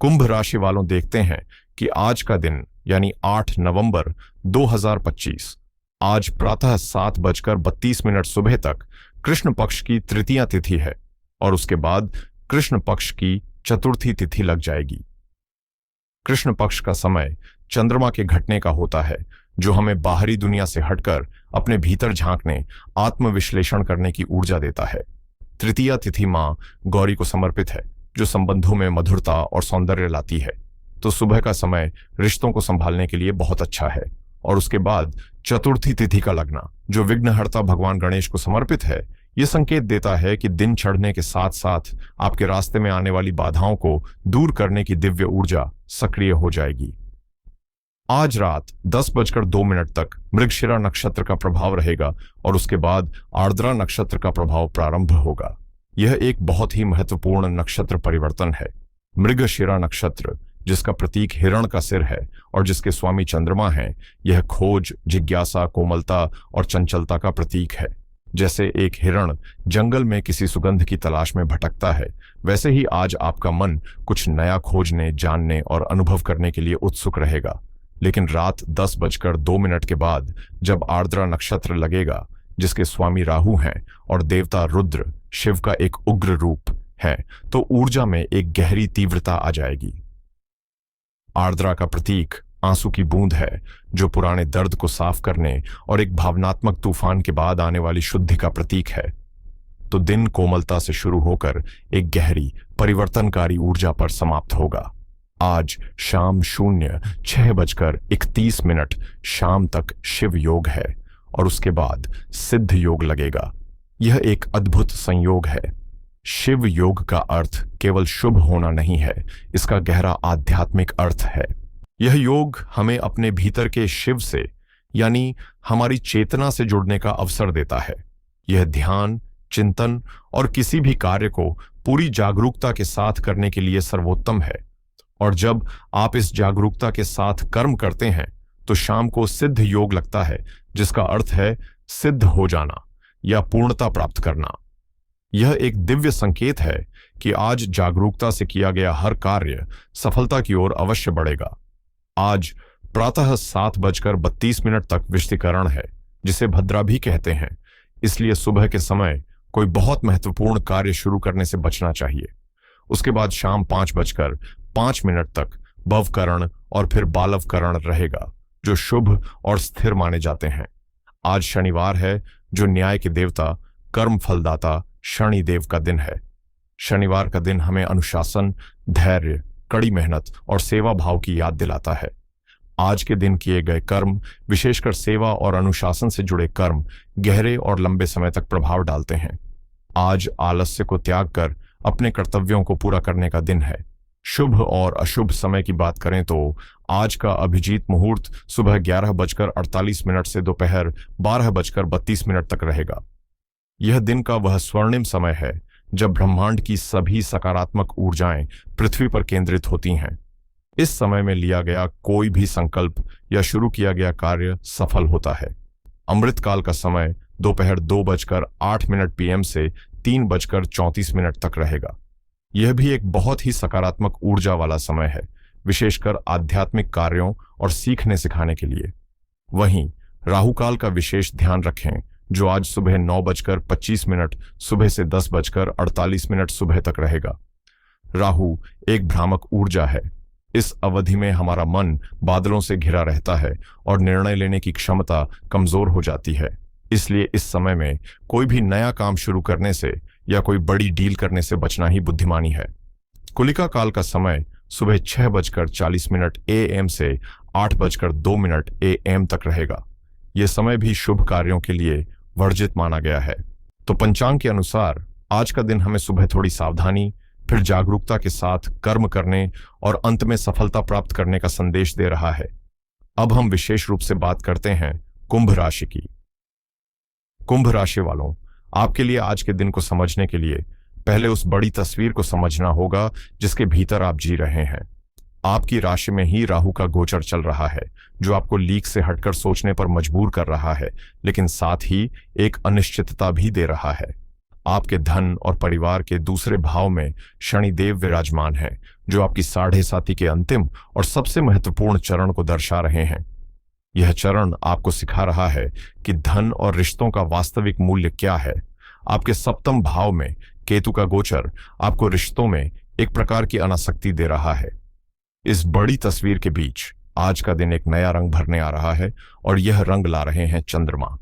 कुंभ राशि वालों, देखते हैं कि आज का दिन यानी 8 नवंबर 2025 आज प्रातः 7:32 सुबह तक कृष्ण पक्ष की तृतीया तिथि है और उसके बाद कृष्ण पक्ष की चतुर्थी तिथि लग जाएगी। कृष्ण पक्ष का समय चंद्रमा के घटने का होता है, जो हमें बाहरी दुनिया से हटकर अपने भीतर झांकने, आत्मविश्लेषण करने की ऊर्जा देता है। तृतीया तिथि मां गौरी को समर्पित है, जो संबंधों में मधुरता और सौंदर्य लाती है। तो सुबह का समय रिश्तों को संभालने के लिए बहुत अच्छा है। और उसके बाद चतुर्थी तिथि का लगना, जो विघ्नहर्ता भगवान गणेश को समर्पित है, यह संकेत देता है कि दिन चढ़ने के साथ साथ आपके रास्ते में आने वाली बाधाओं को दूर करने की दिव्य ऊर्जा सक्रिय हो जाएगी। आज रात 10:02 तक मृगशिरा नक्षत्र का प्रभाव रहेगा और उसके बाद आर्द्रा नक्षत्र का प्रभाव प्रारंभ होगा। यह एक बहुत ही महत्वपूर्ण नक्षत्र परिवर्तन है। मृगशिरा नक्षत्र, जिसका प्रतीक हिरण का सिर है और जिसके स्वामी चंद्रमा हैं, यह खोज, जिज्ञासा, कोमलता और चंचलता का प्रतीक है। जैसे एक हिरण जंगल में किसी सुगंध की तलाश में भटकता है, वैसे ही आज आपका मन कुछ नया खोजने, जानने और अनुभव करने के लिए उत्सुक रहेगा। लेकिन रात 10:02 के बाद जब आर्द्रा नक्षत्र लगेगा, जिसके स्वामी राहु हैं और देवता रुद्र शिव का एक उग्र रूप है, तो ऊर्जा में एक गहरी तीव्रता आ जाएगी। आर्द्रा का प्रतीक आंसू की बूंद है, जो पुराने दर्द को साफ करने और एक भावनात्मक तूफान के बाद आने वाली शुद्धि का प्रतीक है। तो दिन कोमलता से शुरू होकर एक गहरी परिवर्तनकारी ऊर्जा पर समाप्त होगा। आज शाम 6:31 शाम तक शिव योग है और उसके बाद सिद्ध योग लगेगा। यह एक अद्भुत संयोग है। शिव योग का अर्थ केवल शुभ होना नहीं है, इसका गहरा आध्यात्मिक अर्थ है। यह योग हमें अपने भीतर के शिव से, यानी हमारी चेतना से जुड़ने का अवसर देता है। यह ध्यान, चिंतन और किसी भी कार्य को पूरी जागरूकता के साथ करने के लिए सर्वोत्तम है। और जब आप इस जागरूकता के साथ कर्म करते हैं, तो शाम को सिद्ध योग लगता है, जिसका अर्थ है सिद्ध हो जाना या पूर्णता प्राप्त करना। यह एक दिव्य संकेत है कि आज जागरूकता से किया गया हर कार्य सफलता की ओर अवश्य बढ़ेगा। आज प्रातः 7:32 तक विष्टिकरण है, जिसे भद्रा भी कहते हैं। इसलिए सुबह के समय कोई बहुत महत्वपूर्ण कार्य शुरू करने से बचना चाहिए। उसके बाद शाम 5:05 तक भवकरण और फिर बालवकरण रहेगा, जो शुभ और स्थिर माने जाते हैं। आज शनिवार है, जो न्याय के देवता, कर्म फलदाता शनिदेव का दिन है। शनिवार का दिन हमें अनुशासन, धैर्य, कड़ी मेहनत और सेवा भाव की याद दिलाता है। आज के दिन किए गए कर्म, विशेषकर सेवा और अनुशासन से जुड़े कर्म, गहरे और लंबे समय तक प्रभाव डालते हैं। आज आलस्य को त्याग कर अपने कर्तव्यों को पूरा करने का दिन है। शुभ और अशुभ समय की बात करें तो आज का अभिजीत मुहूर्त सुबह 11:48 से दोपहर 12:32 तक रहेगा। यह दिन का वह स्वर्णिम समय है जब ब्रह्मांड की सभी सकारात्मक ऊर्जाएं पृथ्वी पर केंद्रित होती हैं। इस समय में लिया गया कोई भी संकल्प या शुरू किया गया कार्य सफल होता है। अमृतकाल का समय दोपहर 2:08 PM से 3:34 तक रहेगा। यह भी एक बहुत ही सकारात्मक ऊर्जा वाला समय है, विशेषकर आध्यात्मिक कार्यों और सीखने सिखाने के लिए। वहीं राहुकाल का विशेष ध्यान रखें, जो आज सुबह 9:25 सुबह से 10:48 सुबह तक रहेगा। राहु एक भ्रामक ऊर्जा है। इस अवधि में हमारा मन बादलों से घिरा रहता है और निर्णय लेने की क्षमता कमजोर हो जाती है। इसलिए इस समय में कोई भी नया काम शुरू करने से या कोई बड़ी डील करने से बचना ही बुद्धिमानी है। कुलिका काल का समय सुबह 6:40 AM से 8:02 AM तक रहेगा। यह समय भी शुभ कार्यों के लिए वर्जित माना गया है। तो पंचांग के अनुसार आज का दिन हमें सुबह थोड़ी सावधानी, फिर जागरूकता के साथ कर्म करने और अंत में सफलता प्राप्त करने का संदेश दे रहा है। अब हम विशेष रूप से बात करते हैं कुंभ राशि की। कुंभ राशि वालों, आपके लिए आज के दिन को समझने के लिए पहले उस बड़ी तस्वीर को समझना होगा जिसके भीतर आप जी रहे हैं। आपकी राशि में ही राहु का गोचर चल रहा है, जो आपको लीक से हटकर सोचने पर मजबूर कर रहा है, लेकिन साथ ही एक अनिश्चितता भी दे रहा है। आपके धन और परिवार के दूसरे भाव में शनिदेव विराजमान हैं, जो आपकी साढ़े साथी के अंतिम और सबसे महत्वपूर्ण चरण को दर्शा रहे हैं। यह चरण आपको सिखा रहा है कि धन और रिश्तों का वास्तविक मूल्य क्या है। आपके सप्तम भाव में केतु का गोचर आपको रिश्तों में एक प्रकार की अनासक्ति दे रहा है। इस बड़ी तस्वीर के बीच आज का दिन एक नया रंग भरने आ रहा है और यह रंग ला रहे हैं चंद्रमा।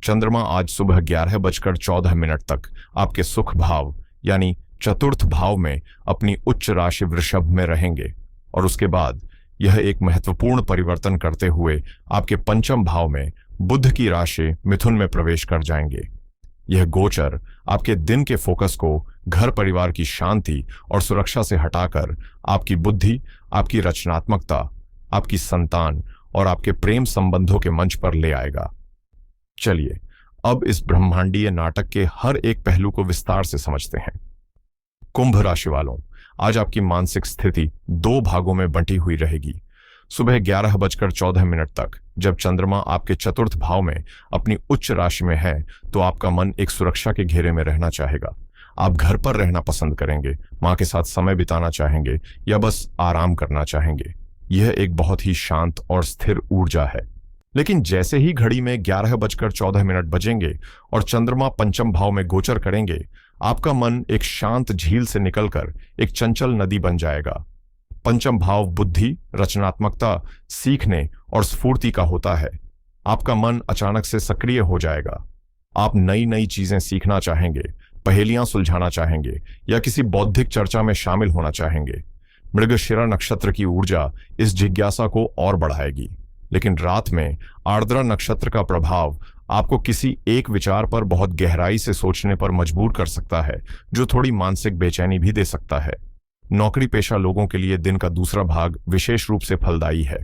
चंद्रमा आज सुबह 11:14 तक आपके सुख भाव यानी चतुर्थ भाव में अपनी उच्च राशि वृषभ में रहेंगे और उसके बाद यह एक महत्वपूर्ण परिवर्तन करते हुए आपके पंचम भाव में बुध की राशि मिथुन में प्रवेश कर जाएंगे। यह गोचर आपके दिन के फोकस को घर परिवार की शांति और सुरक्षा से हटाकर आपकी बुद्धि, आपकी रचनात्मकता, आपकी संतान और आपके प्रेम संबंधों के मंच पर ले आएगा। चलिए अब इस ब्रह्मांडीय नाटक के हर एक पहलू को विस्तार से समझते हैं। कुंभ राशि वालों, आज आपकी मानसिक स्थिति दो भागों में बंटी हुई रहेगी। सुबह 11:14 तक जब चंद्रमा आपके चतुर्थ भाव में अपनी उच्च राशि में है तो आपका मन एक सुरक्षा के घेरे में रहना चाहेगा। आप घर पर रहना पसंद करेंगे, मां के साथ समय बिताना चाहेंगे या बस आराम करना चाहेंगे। यह एक बहुत ही शांत और स्थिर ऊर्जा है। लेकिन जैसे ही घड़ी में 11:14 बजेंगे और चंद्रमा पंचम भाव में गोचर करेंगे, आपका मन एक शांत झील से निकलकर एक चंचल नदी बन जाएगा। पंचम भाव बुद्धि, रचनात्मकता, सीखने और स्फूर्ति का होता है। आपका मन अचानक से सक्रिय हो जाएगा। आप नई नई चीजें सीखना चाहेंगे, पहेलियां सुलझाना चाहेंगे या किसी बौद्धिक चर्चा में शामिल होना चाहेंगे। मृगशिरा नक्षत्र की ऊर्जा इस जिज्ञासा को और बढ़ाएगी। लेकिन रात में आर्द्रा नक्षत्र का प्रभाव आपको किसी एक विचार पर बहुत गहराई से सोचने पर मजबूर कर सकता है, जो थोड़ी मानसिक बेचैनी भी दे सकता है। नौकरी पेशा लोगों के लिए दिन का दूसरा भाग विशेष रूप से फलदायी है।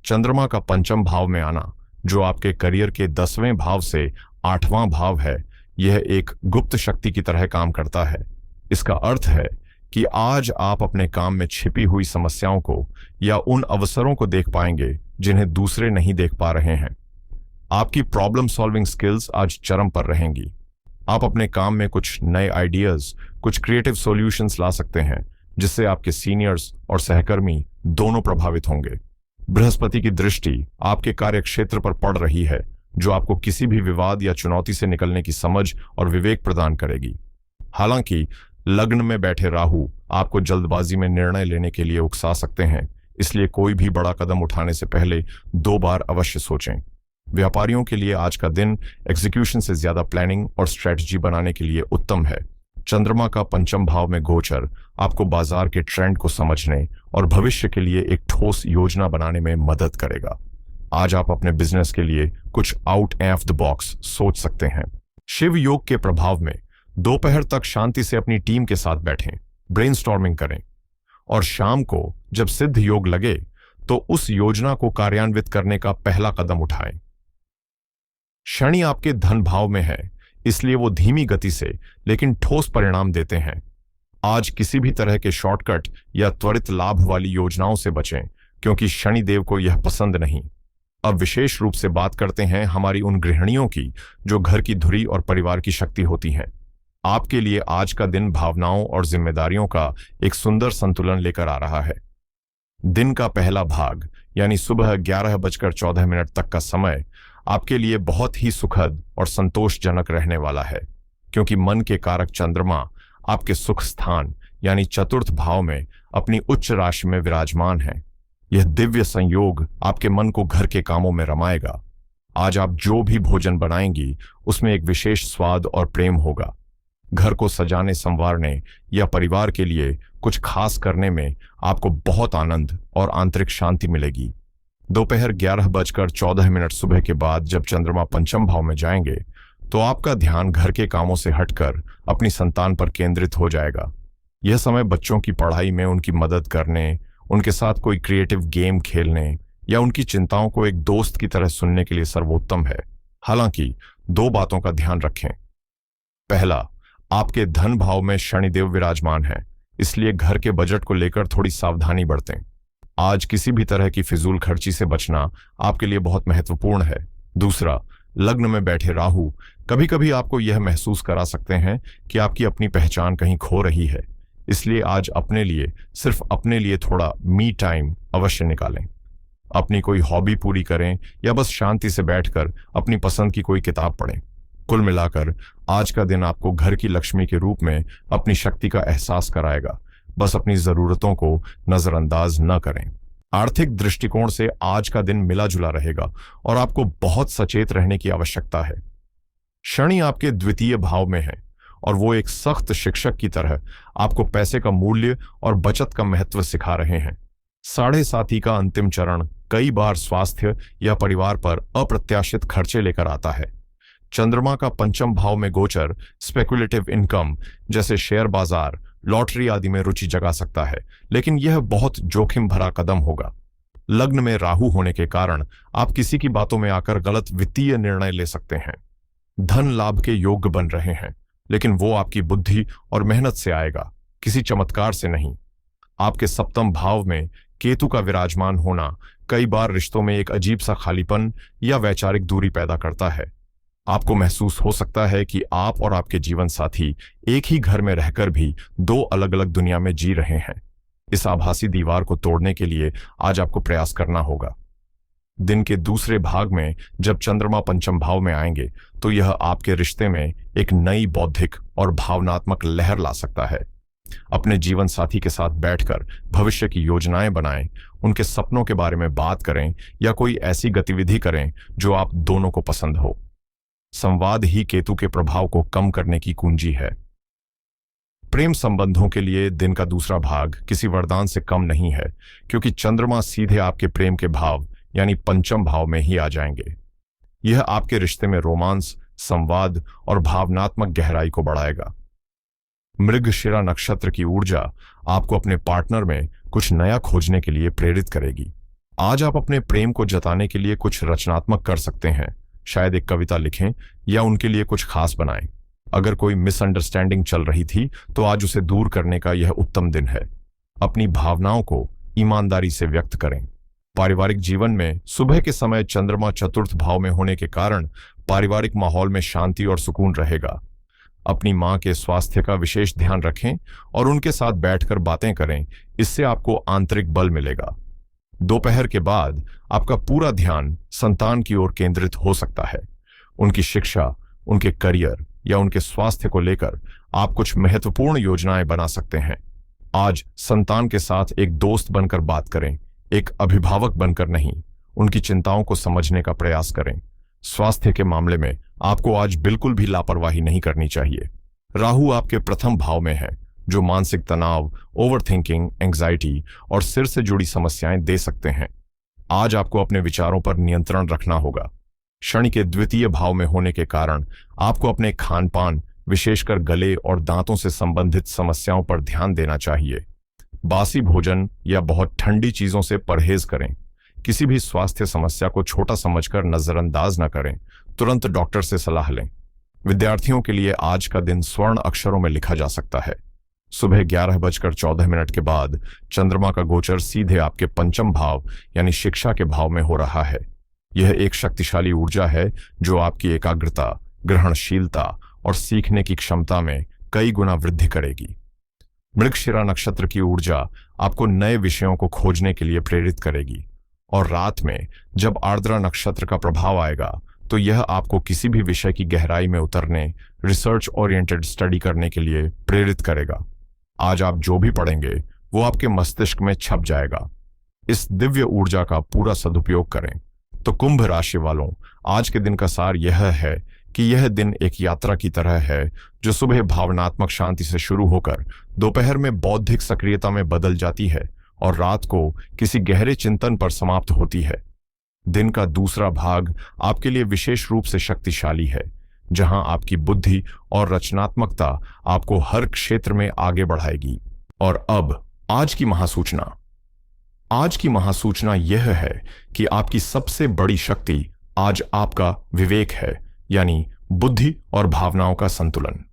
चंद्रमा का पंचम भाव में आना, जो आपके करियर के 10वें भाव से 8वां भाव है, यह एक गुप्त शक्ति की तरह काम करता है। इसका अर्थ है कि आज आप अपने काम में छिपी हुई समस्याओं को या उन अवसरों को देख पाएंगे जिन्हें दूसरे नहीं देख पा रहे हैं। आपकी प्रॉब्लम सॉल्विंग स्किल्स आज चरम पर रहेंगी। आप अपने काम में कुछ नए आइडियाज, कुछ क्रिएटिव सॉल्यूशंस ला सकते हैं, जिससे आपके सीनियर्स और सहकर्मी दोनों प्रभावित होंगे। बृहस्पति की दृष्टि आपके कार्य क्षेत्र पर पड़ रही है, जो आपको किसी भी विवाद या चुनौती से निकलने की समझ और विवेक प्रदान करेगी। हालांकि लग्न में बैठे राहु आपको जल्दबाजी में निर्णय लेने के लिए उकसा सकते हैं, इसलिए कोई भी बड़ा कदम उठाने से पहले 2 बार अवश्य सोचें। व्यापारियों के लिए आज का दिन एग्जीक्यूशन से ज्यादा प्लानिंग और स्ट्रेटजी बनाने के लिए उत्तम है। चंद्रमा का पंचम भाव में गोचर आपको बाजार के ट्रेंड को समझने और भविष्य के लिए एक ठोस योजना बनाने में मदद करेगा। आज आप अपने बिजनेस के लिए कुछ आउट ऑफ द बॉक्स सोच सकते हैं। शिव योग के प्रभाव में दोपहर तक शांति से अपनी टीम के साथ बैठें, ब्रेनस्टॉर्मिंग करें और शाम को जब सिद्ध योग लगे तो उस योजना को कार्यान्वित करने का पहला कदम उठाएं। शनि आपके धन भाव में है, इसलिए वो धीमी गति से लेकिन ठोस परिणाम देते हैं। आज किसी भी तरह के शॉर्टकट या त्वरित लाभ वाली योजनाओं से बचें, क्योंकि शनि देव को यह पसंद नहीं। अब विशेष रूप से बात करते हैं हमारी उन गृहिणियों की जो घर की धुरी और परिवार की शक्ति होती हैं। आपके लिए आज का दिन भावनाओं और जिम्मेदारियों का एक सुंदर संतुलन लेकर आ रहा है। दिन का पहला भाग यानी सुबह 11:14 तक का समय आपके लिए बहुत ही सुखद और संतोषजनक रहने वाला है, क्योंकि मन के कारक चंद्रमा आपके सुख स्थान यानी चतुर्थ भाव में अपनी उच्च राशि में विराजमान है। यह दिव्य संयोग आपके मन को घर के कामों में रमाएगा। आज आप जो भी भोजन बनाएंगी उसमें एक विशेष स्वाद और प्रेम होगा। घर को सजाने संवारने या परिवार के लिए कुछ खास करने में आपको बहुत आनंद और आंतरिक शांति मिलेगी। दोपहर 11:14 सुबह के बाद जब चंद्रमा पंचम भाव में जाएंगे तो आपका ध्यान घर के कामों से हटकर अपनी संतान पर केंद्रित हो जाएगा। यह समय बच्चों की पढ़ाई में उनकी मदद करने, उनके साथ कोई क्रिएटिव गेम खेलने या उनकी चिंताओं को एक दोस्त की तरह सुनने के लिए सर्वोत्तम है। हालांकि 2 बातों का ध्यान रखें। पहला, आपके धन भाव में शनिदेव विराजमान है, इसलिए घर के बजट को लेकर थोड़ी सावधानी बरतें। आज किसी भी तरह की फिजूल खर्ची से बचना आपके लिए बहुत महत्वपूर्ण है। दूसरा, लग्न में बैठे राहु कभी कभी आपको यह महसूस करा सकते हैं कि आपकी अपनी पहचान कहीं खो रही है, इसलिए आज अपने लिए, सिर्फ अपने लिए थोड़ा मी टाइम अवश्य निकालें। अपनी कोई हॉबी पूरी करें या बस शांति से बैठकर अपनी पसंद की कोई किताब पढ़ें। कुल मिलाकर आज का दिन आपको घर की लक्ष्मी के रूप में अपनी शक्ति का एहसास कराएगा। बस अपनी जरूरतों को नजरअंदाज न करें। आर्थिक दृष्टिकोण से आज का दिन मिला जुला रहेगा और आपको बहुत सचेत रहने की आवश्यकता है। शनि आपके द्वितीय भाव में है और वो एक सख्त शिक्षक की तरह आपको पैसे का मूल्य और बचत का महत्व सिखा रहे हैं। साढ़े साथी का अंतिम चरण कई बार स्वास्थ्य या परिवार पर अप्रत्याशित खर्चे लेकर आता है। चंद्रमा का पंचम भाव में गोचर स्पेकुलेटिव इनकम जैसे शेयर बाजार, लॉटरी आदि में रुचि जगा सकता है, लेकिन यह बहुत जोखिम भरा कदम होगा। लग्न में राहु होने के कारण आप किसी की बातों में आकर गलत वित्तीय निर्णय ले सकते हैं। धन लाभ के योग्य बन रहे हैं, लेकिन वो आपकी बुद्धि और मेहनत से आएगा, किसी चमत्कार से नहीं। आपके सप्तम भाव में केतु का विराजमान होना कई बार रिश्तों में एक अजीब सा खालीपन या वैचारिक दूरी पैदा करता है। आपको महसूस हो सकता है कि आप और आपके जीवन साथी एक ही घर में रहकर भी दो अलग अलग दुनिया में जी रहे हैं। इस आभासी दीवार को तोड़ने के लिए आज आपको प्रयास करना होगा। दिन के दूसरे भाग में जब चंद्रमा पंचम भाव में आएंगे तो यह आपके रिश्ते में एक नई बौद्धिक और भावनात्मक लहर ला सकता है। अपने जीवन साथी के साथ बैठकर भविष्य की योजनाएं बनाएं, उनके सपनों के बारे में बात करें या कोई ऐसी गतिविधि करें जो आप दोनों को पसंद हो। संवाद ही केतु के प्रभाव को कम करने की कुंजी है। प्रेम संबंधों के लिए दिन का दूसरा भाग किसी वरदान से कम नहीं है, क्योंकि चंद्रमा सीधे आपके प्रेम के भाव यानी पंचम भाव में ही आ जाएंगे। यह आपके रिश्ते में रोमांस, संवाद और भावनात्मक गहराई को बढ़ाएगा। मृगशिरा नक्षत्र की ऊर्जा आपको अपने पार्टनर में कुछ नया खोजने के लिए प्रेरित करेगी। आज आप अपने प्रेम को जताने के लिए कुछ रचनात्मक कर सकते हैं। शायद एक कविता लिखें या उनके लिए कुछ खास बनाएं। अगर कोई मिसअंडरस्टैंडिंग चल रही थी तो आज उसे दूर करने का यह उत्तम दिन है। अपनी भावनाओं को ईमानदारी से व्यक्त करें। पारिवारिक जीवन में सुबह के समय चंद्रमा चतुर्थ भाव में होने के कारण पारिवारिक माहौल में शांति और सुकून रहेगा। अपनी मां के स्वास्थ्य का विशेष ध्यान रखें और उनके साथ बैठकर बातें करें, इससे आपको आंतरिक बल मिलेगा। दोपहर के बाद आपका पूरा ध्यान संतान की ओर केंद्रित हो सकता है। उनकी शिक्षा, उनके करियर या उनके स्वास्थ्य को लेकर आप कुछ महत्वपूर्ण योजनाएं बना सकते हैं। आज संतान के साथ एक दोस्त बनकर बात करें, एक अभिभावक बनकर नहीं। उनकी चिंताओं को समझने का प्रयास करें। स्वास्थ्य के मामले में आपको आज बिल्कुल भी लापरवाही नहीं करनी चाहिए। राहु आपके प्रथम भाव में है, जो मानसिक तनाव, ओवरथिंकिंग, एंग्जाइटी और सिर से जुड़ी समस्याएं दे सकते हैं। आज आपको अपने विचारों पर नियंत्रण रखना होगा। शनि के द्वितीय भाव में होने के कारण आपको अपने खान पान, विशेषकर गले और दांतों से संबंधित समस्याओं पर ध्यान देना चाहिए। बासी भोजन या बहुत ठंडी चीजों से परहेज करें। किसी भी स्वास्थ्य समस्या को छोटा समझकर नजरअंदाज न करें, तुरंत डॉक्टर से सलाह लें। विद्यार्थियों के लिए आज का दिन स्वर्ण अक्षरों में लिखा जा सकता है। सुबह 11:14 के बाद चंद्रमा का गोचर सीधे आपके पंचम भाव यानी शिक्षा के भाव में हो रहा है। यह एक शक्तिशाली ऊर्जा है जो आपकी एकाग्रता, ग्रहणशीलता और सीखने की क्षमता में कई गुना वृद्धि करेगी। मृगशिरा नक्षत्र की ऊर्जा आपको नए विषयों को खोजने के लिए प्रेरित करेगी और रात में जब आर्द्रा नक्षत्र का प्रभाव आएगा तो यह आपको किसी भी विषय की गहराई में उतरने, रिसर्च ओरिएंटेड स्टडी करने के लिए प्रेरित करेगा। आज आप जो भी पढ़ेंगे वो आपके मस्तिष्क में छप जाएगा। इस दिव्य ऊर्जा का पूरा सदुपयोग करें। तो कुंभ राशि वालों, आज के दिन का सार यह है कि यह दिन एक यात्रा की तरह है जो सुबह भावनात्मक शांति से शुरू होकर दोपहर में बौद्धिक सक्रियता में बदल जाती है और रात को किसी गहरे चिंतन पर समाप्त होती है। दिन का दूसरा भाग आपके लिए विशेष रूप से शक्तिशाली है, जहां आपकी बुद्धि और रचनात्मकता आपको हर क्षेत्र में आगे बढ़ाएगी। और अब आज की महासूचना। आज की महासूचना यह है कि आपकी सबसे बड़ी शक्ति आज आपका विवेक है, यानी बुद्धि और भावनाओं का संतुलन।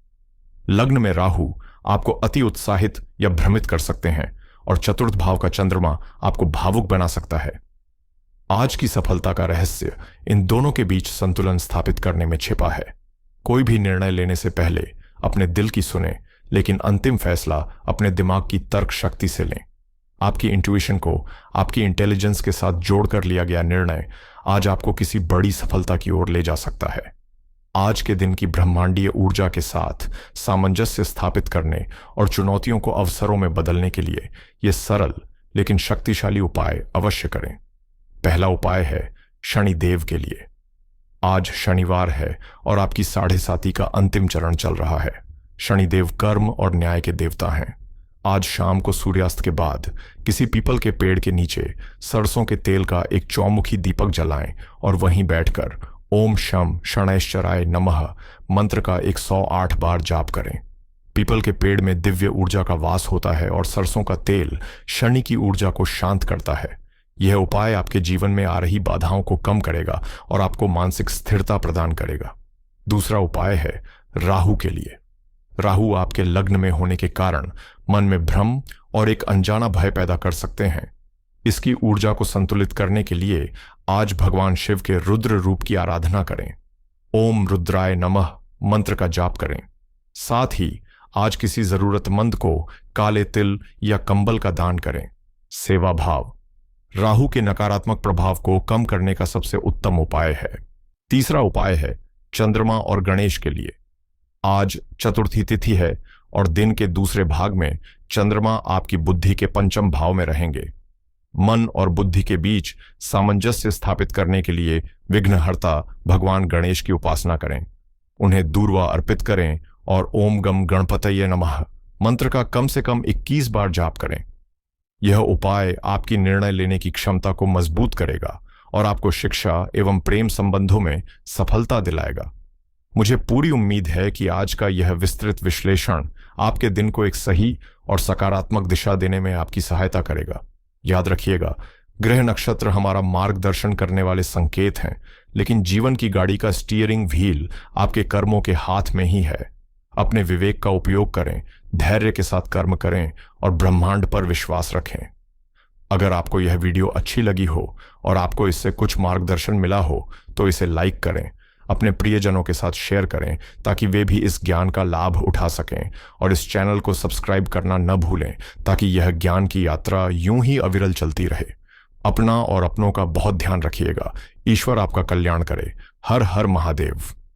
लग्न में राहु आपको अति उत्साहित या भ्रमित कर सकते हैं और चतुर्थ भाव का चंद्रमा आपको भावुक बना सकता है। आज की सफलता का रहस्य इन दोनों के बीच संतुलन स्थापित करने में छिपा है। कोई भी निर्णय लेने से पहले अपने दिल की सुने, लेकिन अंतिम फैसला अपने दिमाग की तर्क शक्ति से लें। आपकी इंट्यूशन को आपकी इंटेलिजेंस के साथ जोड़कर लिया गया निर्णय आज आपको किसी बड़ी सफलता की ओर ले जा सकता है। आज के दिन की ब्रह्मांडीय ऊर्जा के साथ सामंजस्य स्थापित करने और चुनौतियों को अवसरों में बदलने के लिए यह सरल लेकिन शक्तिशाली उपाय अवश्य करें। पहला उपाय है शनिदेव के लिए। आज शनिवार है और आपकी 7.5 का अंतिम चरण चल रहा है। शनिदेव कर्म और न्याय के देवता हैं। आज शाम को सूर्यास्त के बाद किसी पीपल के पेड़ के नीचे सरसों के तेल का एक चौमुखी दीपक जलाएं और वहीं बैठकर ओम शम शनैश्चराय नमः मंत्र का 108 बार जाप करें। पीपल के पेड़ में दिव्य ऊर्जा का वास होता है और सरसों का तेल शनि की ऊर्जा को शांत करता है। यह उपाय आपके जीवन में आ रही बाधाओं को कम करेगा और आपको मानसिक स्थिरता प्रदान करेगा। दूसरा उपाय है राहु के लिए। राहु आपके लग्न में होने के कारण मन में भ्रम और एक अनजाना भय पैदा कर सकते हैं। इसकी ऊर्जा को संतुलित करने के लिए आज भगवान शिव के रुद्र रूप की आराधना करें। ओम रुद्राय नमः मंत्र का जाप करें। साथ ही आज किसी जरूरतमंद को काले तिल या कंबल का दान करें। सेवा भाव राहु के नकारात्मक प्रभाव को कम करने का सबसे उत्तम उपाय है। तीसरा उपाय है चंद्रमा और गणेश के लिए। आज चतुर्थी तिथि है और दिन के दूसरे भाग में चंद्रमा आपकी बुद्धि के पंचम भाव में रहेंगे। मन और बुद्धि के बीच सामंजस्य स्थापित करने के लिए विघ्नहर्ता भगवान गणेश की उपासना करें। उन्हें दूर्वा अर्पित करें और ओम गम गणपतये नमः मंत्र का कम से कम 21 बार जाप करें। यह उपाय आपकी निर्णय लेने की क्षमता को मजबूत करेगा और आपको शिक्षा एवं प्रेम संबंधों में सफलता दिलाएगा। मुझे पूरी उम्मीद है कि आज का यह विस्तृत विश्लेषण आपके दिन को एक सही और सकारात्मक दिशा देने में आपकी सहायता करेगा। याद रखिएगा, ग्रह नक्षत्र हमारा मार्गदर्शन करने वाले संकेत हैं, लेकिन जीवन की गाड़ी का स्टीयरिंग व्हील आपके कर्मों के हाथ में ही है। अपने विवेक का उपयोग करें, धैर्य के साथ कर्म करें और ब्रह्मांड पर विश्वास रखें। अगर आपको यह वीडियो अच्छी लगी हो और आपको इससे कुछ मार्गदर्शन मिला हो तो इसे लाइक करें, अपने प्रियजनों के साथ शेयर करें ताकि वे भी इस ज्ञान का लाभ उठा सकें, और इस चैनल को सब्सक्राइब करना न भूलें ताकि यह ज्ञान की यात्रा यूं ही अविरल चलती रहे। अपना और अपनों का बहुत ध्यान रखिएगा। ईश्वर आपका कल्याण करे। हर हर महादेव।